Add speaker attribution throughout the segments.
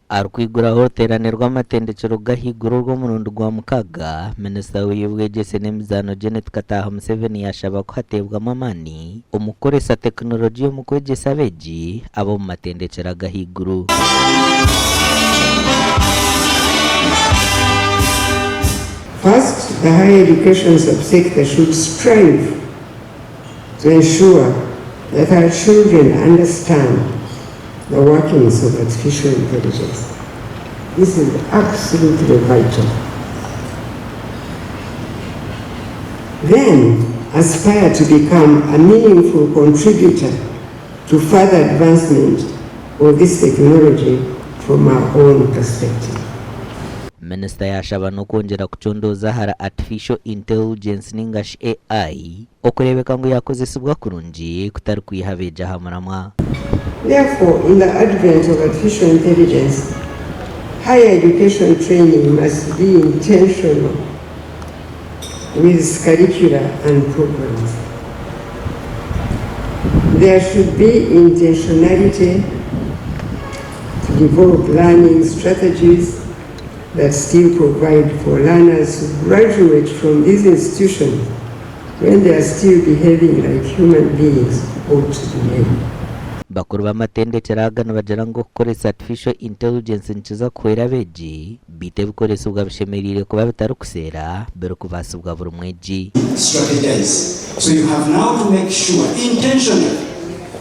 Speaker 1: Arkwiguraho terane rw'amatendekero gahiguro rw'umurundo gwa mukaga Minisita w'Obwegyese n'Emizano Janet Museveni yashaba ko hatebwamo amani umukoresa tekinology yo mu kwegyesa abeegi abo mu matendekero gahiguro.
Speaker 2: First, the higher education subsector should strive to ensure that our children understand the workings of artificial intelligence. This is absolutely vital. Then, aspire to become a meaningful contributor to further advancement of this technology from our own perspective.
Speaker 1: Minisita yashaba no kongera kucondoza hara artificial intelligence ningashi AI okurebeka ngo yakozesebwa kurungi kutari kwihabeja hamuramwa.
Speaker 2: Therefore, in the advent of artificial intelligence, higher education training must be intentional with curricula and programs. There should be intentionality to develop learning strategies that still provide for learners who graduate from these institutions when they are still behaving like human beings ought to behave.
Speaker 1: Bakuru b'amatendekero agana bagira ngo kukoresa artificial intelligence nkiza kuhwera abeegi bite bikoresho bwabishemerire kuba bitari kusera bero kubasubwa buri mweji.
Speaker 3: Strategize. So you have now to make sure intentionally.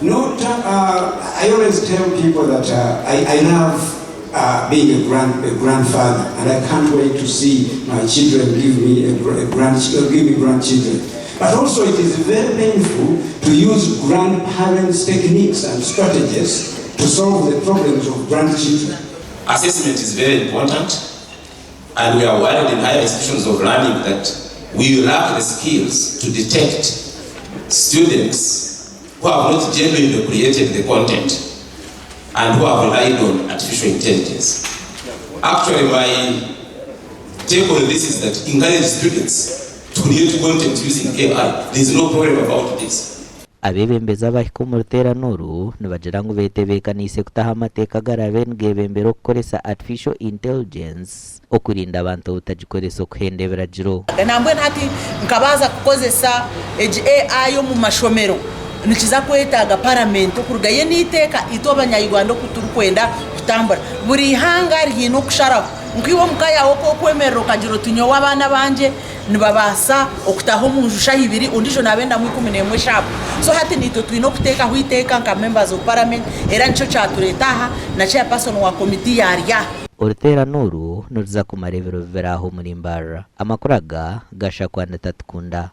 Speaker 3: Not I always tell people that I love being a grandfather, and I can't wait to see my children give me grandchildren. But also it is very painful to use grandparents' techniques and strategies to solve the problems of grandchildren.
Speaker 4: Assessment is very important, and we are worried in higher institutions of learning that we lack the skills to detect students who have not genuinely created the content and who have relied on artificial intelligence. Actually, my take on this is that encourage students to create content using AI. There is no problem about this.
Speaker 1: Abebembeza bahiko mu ruteranuro nibagira ngo betebekanise kutaha amateka garabe ngebembera okukoresa artificial intelligence okurinda abantu utagikoresa okuhendebera jiro.
Speaker 5: Nambwe ntati nkabaza kukozesa AI yo mu mashomero nikiza kwetaga parliament okurugaye niteka ito abanyayuganda kuturukwenda kutambura buri hanga rihino kusharaho nkiwo mukaya woko kwemerero kagiro tunyowa abana banje nibabasa okutaho munjusha ibiri undisho nabenda mu 11 shapo so hati nito twino kuteka huiteka nka members of parliament era nico chaturetaha na chairperson wa committee yarya
Speaker 1: Uruteranuro nuruza kumarebero veraho muri Mbarara amakuraga gasha kwanda tatkunda.